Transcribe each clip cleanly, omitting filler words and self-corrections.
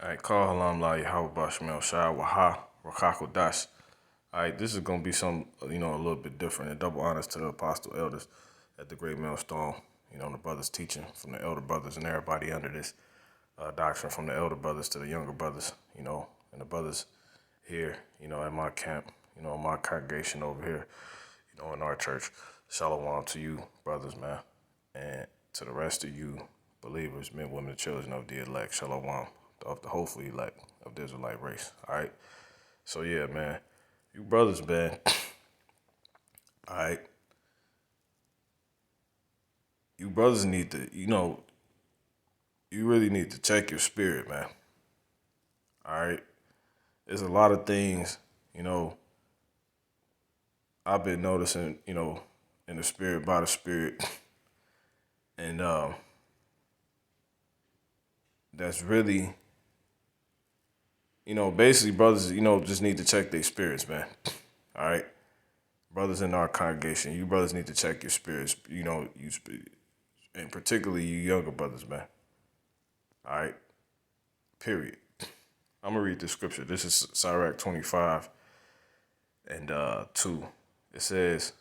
All right, call halam la Yahweh Bashmel Shah Waha Rakako Dash. All right, this is gonna be some, a little bit different. And double honors to the apostle elders at the Great Millstone. The brothers teaching from the elder brothers and everybody under this doctrine, from the elder brothers to the younger brothers. And the brothers here, at my camp, my congregation over here, in our church. Shalom to you, brothers, man, and to the rest of you believers, men, women, children of the elect. Shalom of the hopefully elect of the Israelite race. All right. So yeah, man, you brothers, man. All right, you brothers need to, you really need to check your spirit, man. All right, there's a lot of things, I've been noticing, in the spirit by the spirit, and that's really, basically, brothers, just need to check their spirits, man. All right, brothers in our congregation, you brothers need to check your spirits. And particularly you younger brothers, man. All right, period. I'm gonna read the scripture. This is Sirach 25 and 2. It says,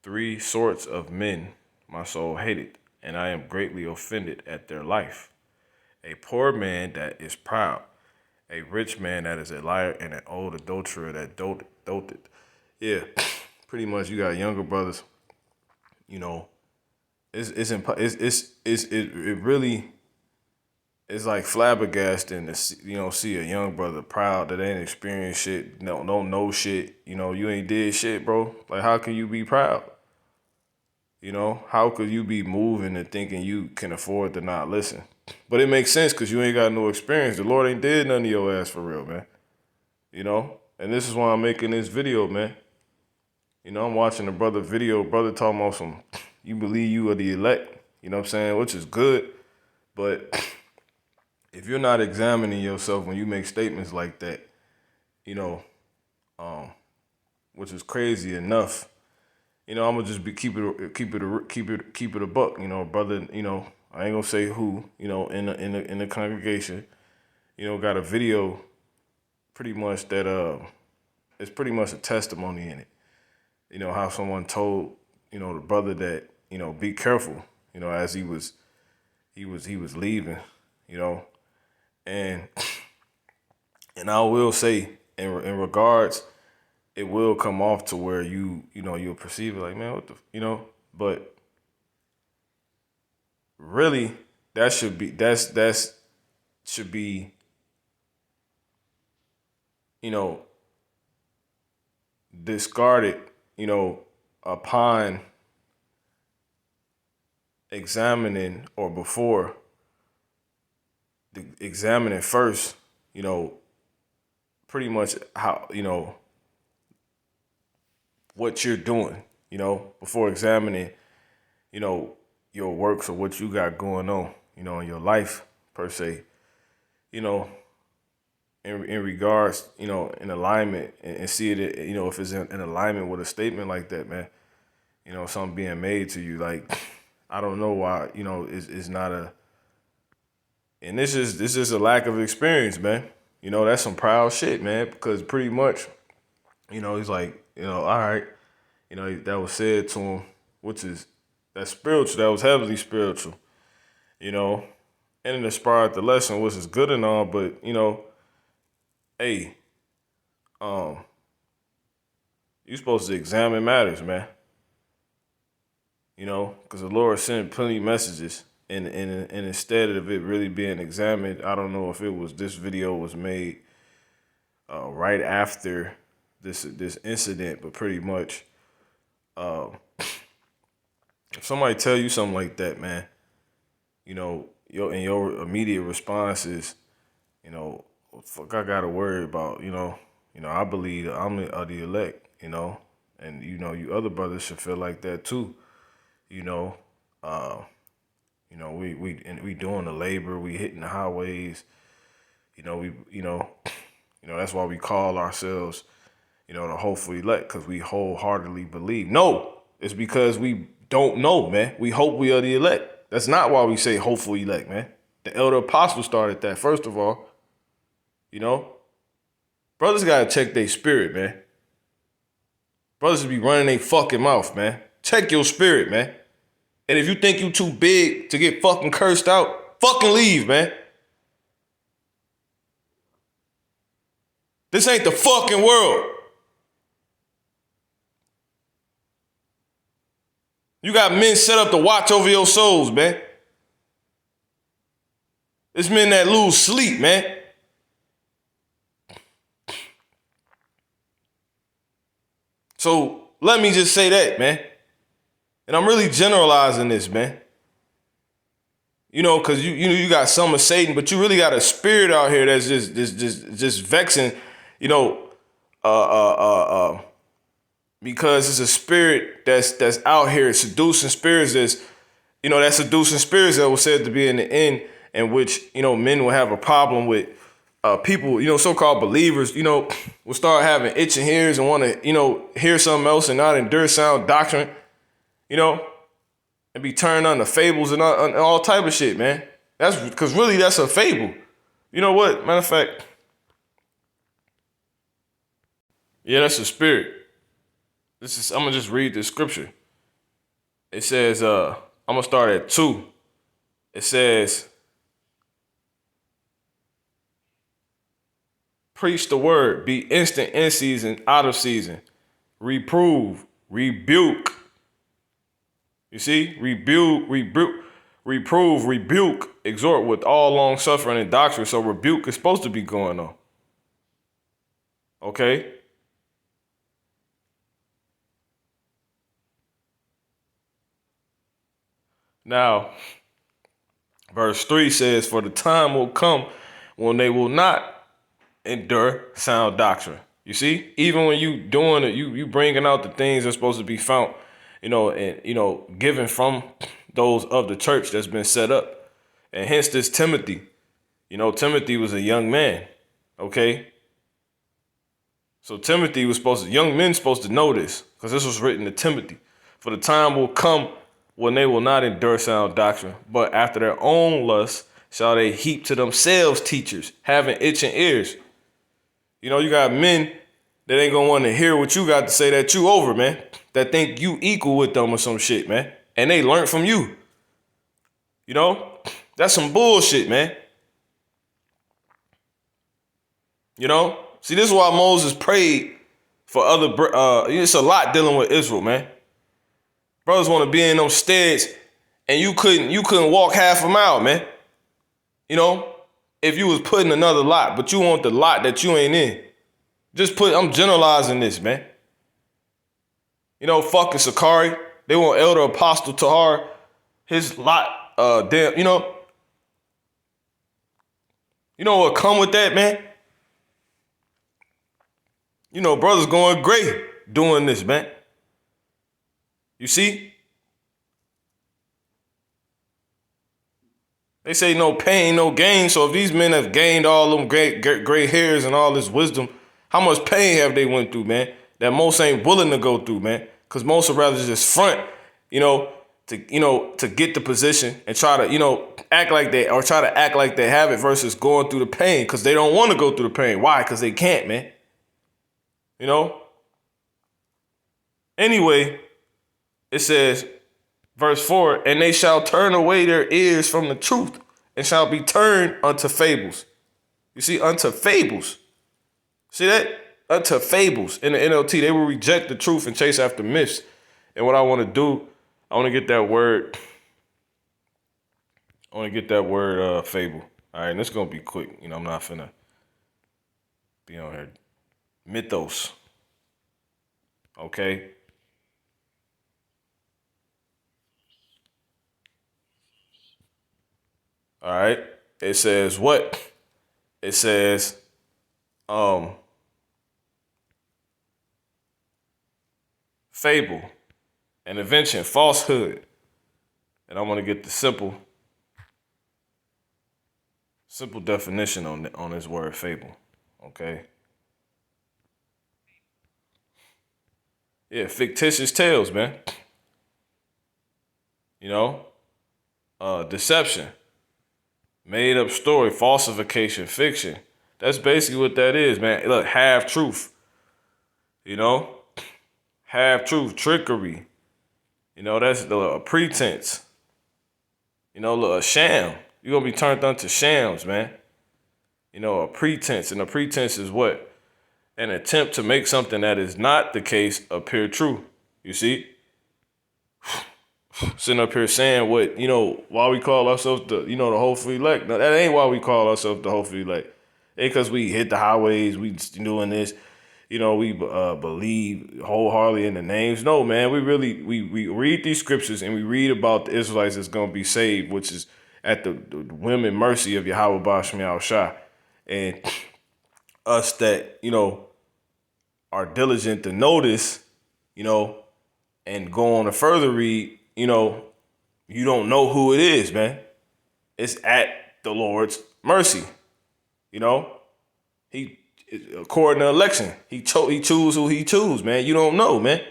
"Three sorts of men my soul hated, and I am greatly offended at their life. A poor man that is proud, a rich man that is a liar, and an old adulterer that doted." Yeah, pretty much. You got younger brothers. You know, it really it's like flabbergasting to see a young brother proud that ain't experienced shit, no, don't know shit. You ain't did shit, bro. Like, how can you be proud? How could you be moving and thinking you can afford to not listen? But it makes sense because you ain't got no experience. The Lord ain't did none of your ass for real, man. And this is why I'm making this video, man. I'm watching the brother video, brother talking about some, you believe you are the elect, you know what I'm saying, which is good. But if you're not examining yourself when you make statements like that, you know, um, which is crazy enough, I'm gonna just keep it a buck, brother. I ain't gonna say who, in the congregation, got a video, pretty much that it's pretty much a testimony in it. How someone told, the brother that, be careful, as he was leaving, you know, and and I will say in regards, it will come off to where you'll perceive it like, man, what but really that's should be, you know, discarded, upon examining or before examining first, pretty much how, what you're doing, before examining, you know, your works or what you got going on, in your life per se, you know, in regards, in alignment and see it, if it's in alignment with a statement like that, man, something being made to you, like, I don't know why, it's not and this is a lack of experience, man. That's some proud shit, man, because pretty much, he's like, all right, that was said to him, which is that's spiritual, that was heavily spiritual, you know, and it inspired the lesson, which is good and all, but hey, um, you supposed to examine matters, man. Because the Lord sent plenty of messages, and instead of it really being examined, I don't know if it was this video was made right after this incident, but pretty much, uh, if somebody tell you something like that, man, your immediate response is, fuck, I gotta worry about, I believe that I'm the elect, and you other brothers should feel like that too, you know. Uh, we doing the labor, we hitting the highways, that's why we call ourselves, the hopeful elect, because we wholeheartedly believe. No, it's because we don't know, man. We hope we are the elect. That's not why we say hopeful elect, man. The elder apostle started that, first of all. You know? Brothers gotta check their spirit, man. Brothers be running their fucking mouth, man. Check your spirit, man. And if you think you too big to get fucking cursed out, fucking leave, man. This ain't the fucking world. You got men set up to watch over your souls, man. It's men that lose sleep, man. So let me just say that, man. And I'm really generalizing this, man. You know, because you got some of Satan, but you really got a spirit out here that's just vexing, you know, because it's a spirit that's out here seducing spirits that seducing spirits that was said to be in the end, in which, you know, men will have a problem with people, you know, so-called believers, you know, will start having itching ears and want to, you know, hear something else and not endure sound doctrine, you know, and be turned on to fables and all type of shit, man. That's because really that's a fable. You know what? Matter of fact, yeah, that's a spirit. I'm gonna just read this scripture. It says, I'm gonna start at 2. It says, preach the word, be instant in season, out of season, reprove, rebuke. You see, reprove, rebuke, exhort with all long suffering and doctrine. So rebuke is supposed to be going on. Okay? Now, verse 3 says, for the time will come when they will not endure sound doctrine. You see, even when you doing it, you bringing out the things that's supposed to be found, you know, and, you know, given from those of the church that's been set up. And hence this Timothy, you know, Timothy was a young man. Okay. So Timothy was young men supposed to know this, because this was written to Timothy. For the time will come when they will not endure sound doctrine, but after their own lusts shall they heap to themselves teachers, having itching ears. You know, you got men that ain't gonna want to hear what you got to say, that you over, man. That think you equal with them or some shit, man. And they learned from you. You know? That's some bullshit, man. You know? See, this is why Moses prayed for other, it's a lot dealing with Israel, man. Brothers want to be in them steads, and you couldn't walk half a mile, man. You know? If you was putting another lot, but you want the lot that you ain't in. I'm generalizing this, man. You know, fucking Sakari. They want Elder Apostle Tahar, his lot, damn, you know. You know what come with that, man? You know, brothers going great doing this, man. You see? They say no pain, no gain. So if these men have gained all them gray hairs and all this wisdom, how much pain have they went through, man? That most ain't willing to go through, man. Because most would rather just front, to get the position and try to, act like they have it versus going through the pain, because they don't want to go through the pain. Why? Because they can't, man. You know? Anyway, it says, verse 4, and they shall turn away their ears from the truth and shall be turned unto fables. You see, unto fables. See that? Unto fables. In the NLT, they will reject the truth and chase after myths. And what I want to do, I want to get that word. Fable. All right, and it's going to be quick. I'm not finna be on here. Mythos. Okay? All right. It says what? It says, fable, an invention, falsehood. And I want to get the simple definition on this word fable. Okay. Yeah, fictitious tales, man. Deception, Made up story, falsification, fiction. That's basically what that is, man. Look, half truth, you know? Half truth, trickery. You know, that's a pretense. You know, look, a sham. You're going to be turned onto shams, man. You know, a pretense. And a pretense is what? An attempt to make something that is not the case appear true. You see? Sitting up here saying what, you know, why we call ourselves the, you know, the hopefully elect. No, that ain't why we call ourselves the hopefully elect. Ain't because we hit the highways, we doing this, you know, we believe wholeheartedly in the names. No, man, we read these scriptures and we read about the Israelites that's going to be saved, which is at the whim and mercy of Yahweh Bashmi Al-Shah. And us that, you know, are diligent to notice, you know, and go on to further read, you know, you don't know who it is, man. It's at the Lord's mercy. You know, he, according to election, he choose who he choose, man. You don't know, man.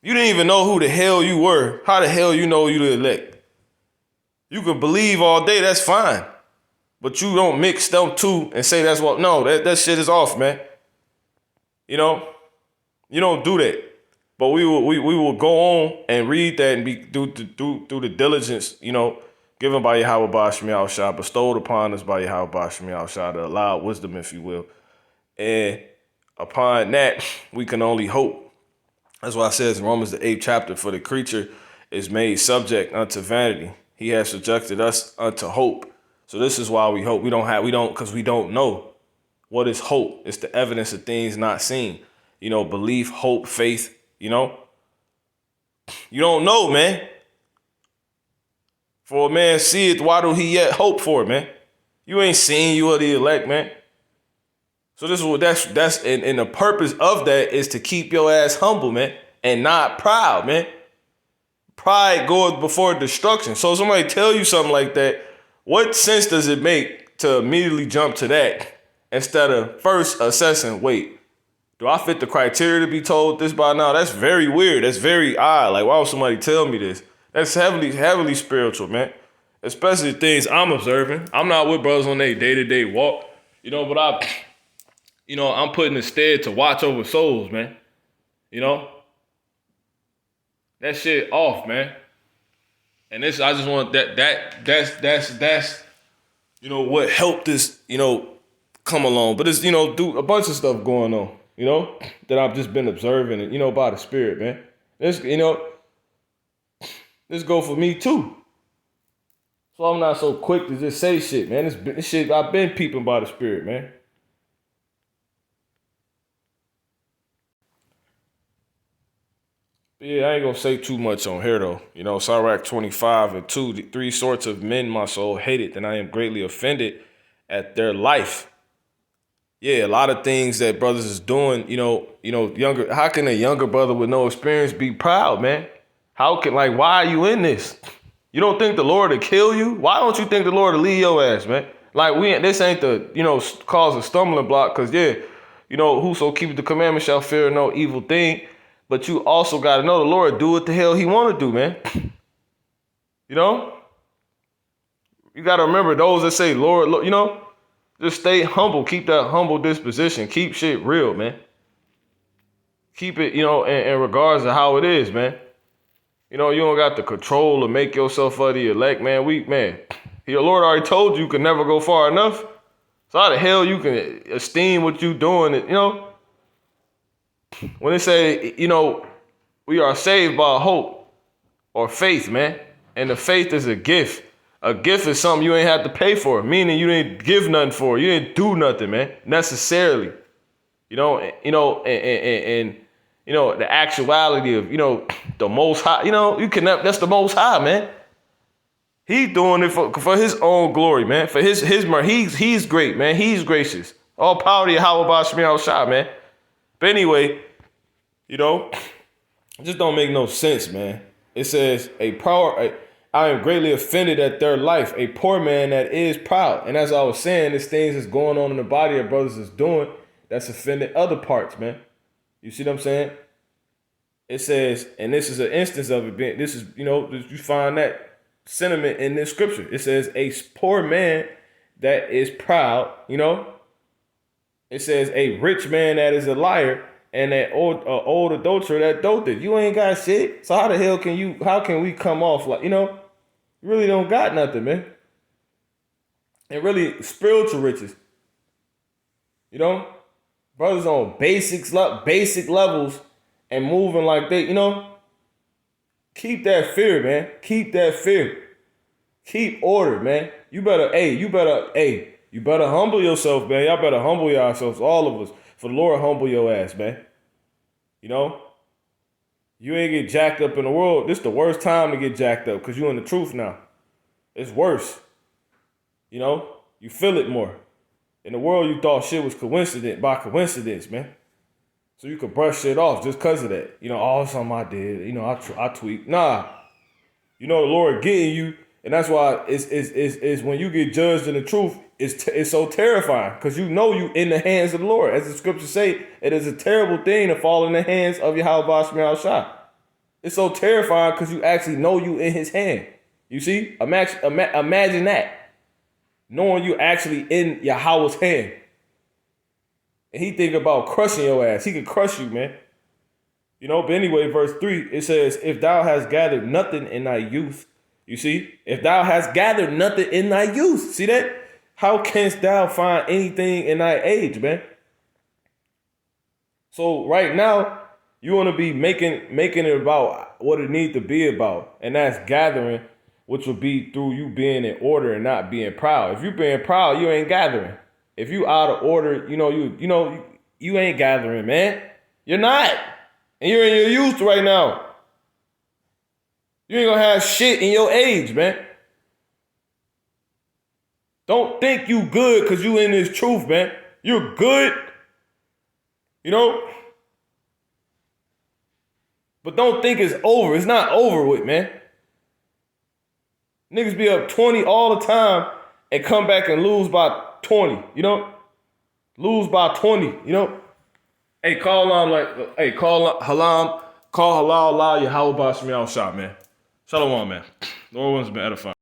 You didn't even know who the hell you were. How the hell you know you the elect? You can believe all day, that's fine. But you don't mix them two and say that's what, no, that shit is off, man. You know, you don't do that. But we will go on and read that and do the diligence, you know, given by Yahweh Bashmi Al-Shah, bestowed upon us by Yahweh Bashmi Al-Shah, the allowed wisdom, if you will. And upon that, we can only hope. That's why it says in Romans the 8th chapter, for the creature is made subject unto vanity. He has subjected us unto hope. So this is why we hope. Because we don't know. What is hope? It's the evidence of things not seen. You know, belief, hope, faith, you know. You don't know, man. For a man seeth, why do he yet hope for it, man? You ain't seen, you are the elect, man. So this is what that's and the purpose of that is to keep your ass humble, man, and not proud, man. Pride goes before destruction. So somebody tell you something like that, what sense does it make to immediately jump to that instead of first assessing, wait, do I fit the criteria to be told this by now? That's very weird. That's very odd. Like, why would somebody tell me this? That's heavily spiritual, man. Especially things I'm observing. I'm not with brothers on their day-to-day walk, you know, but I'm putting instead to watch over souls, man. You know? That shit off, man. And this, I just want that's you know, what helped this, you know, come along. But it's, you know, do a bunch of stuff going on, you know, that I've just been observing and, you know, by the Spirit, man. This, you know, this go for me too. So I'm not so quick to just say shit, man. This shit, I've been peeping by the Spirit, man. Yeah, I ain't gonna say too much on here though. You know, Sirach 25 and 2, the three sorts of men my soul hated, and I am greatly offended at their life. Yeah, a lot of things that brothers is doing, younger. How can a younger brother with no experience be proud, man? Why are you in this? You don't think the Lord will kill you? Why don't you think the Lord will leave your ass, man? Like, this ain't the, cause a stumbling block, because, whoso keepeth the commandment shall fear no evil thing. But you also got to know the Lord do what the hell he want to do, man. You know? You got to remember those that say, Lord, just stay humble. Keep that humble disposition. Keep shit real, man. Keep it, in regards to how it is, man. You don't got the control to make yourself of the elect, man. Your Lord already told you can never go far enough. So how the hell you can esteem what you doing, when they say, we are saved by hope or faith, man. And the faith is a gift. A gift is something you ain't have to pay for, meaning you didn't give nothing for. You didn't do nothing, man, necessarily. And the actuality of, the Most High, that's the Most High, man. He's doing it for his own glory, man. For his mercy. He's great, man. He's gracious. All power to Yahweh Bashmi Al-Shah, man. But anyway, it just don't make no sense, man. It says, I am greatly offended at their life, a poor man that is proud. And as I was saying, there's things that's going on in the body that brothers is doing that's offended other parts, man. You see what I'm saying? It says, and this is an instance of it being, this is, you find that sentiment in this scripture. It says a poor man that is proud, It says a rich man that is a liar and an old adulterer that doted. You ain't got shit. So how the hell how can we come off like, you really don't got nothing, man. And really spiritual riches. Brothers on basic levels and moving like that, keep that fear, man. Keep that fear. Keep order, man. You better humble yourself, man. Y'all better humble yourselves, all of us. For the Lord humble your ass, man. You ain't get jacked up in the world. This is the worst time to get jacked up because you in the truth now. It's worse. You feel it more. In the world, you thought shit was by coincidence, man. So you could brush shit off just because of that. It's something I did. I tweaked. Nah. The Lord getting you. And that's why it's when you get judged in the truth, it's so terrifying because you in the hands of the Lord. As the scriptures say, it is a terrible thing to fall in the hands of Yahweh Shemel Shah. It's so terrifying because you actually know you in his hand. You see? Imagine that. Knowing you actually in Yahweh's hand. And he think about crushing your ass. He can crush you, man. But anyway, verse 3, it says, if thou hast gathered nothing in thy youth, you see? If thou hast gathered nothing in thy youth, see that? How canst thou find anything in thy age, man? So right now, you want to be making it about what it needs to be about. And that's gathering, which will be through you being in order and not being proud. If you being proud, you ain't gathering. If you out of order, you ain't gathering, man. You're not. And you're in your youth right now. You ain't gonna have shit in your age, man. Don't think you good because you in this truth, man. You're good. But don't think it's over. It's not over with, man. Niggas be up 20 all the time and come back and lose by 20, Lose by 20, Hey, call halal, Allah, Yahweh Shah, man. Shalom, man. The Lord has been edifying.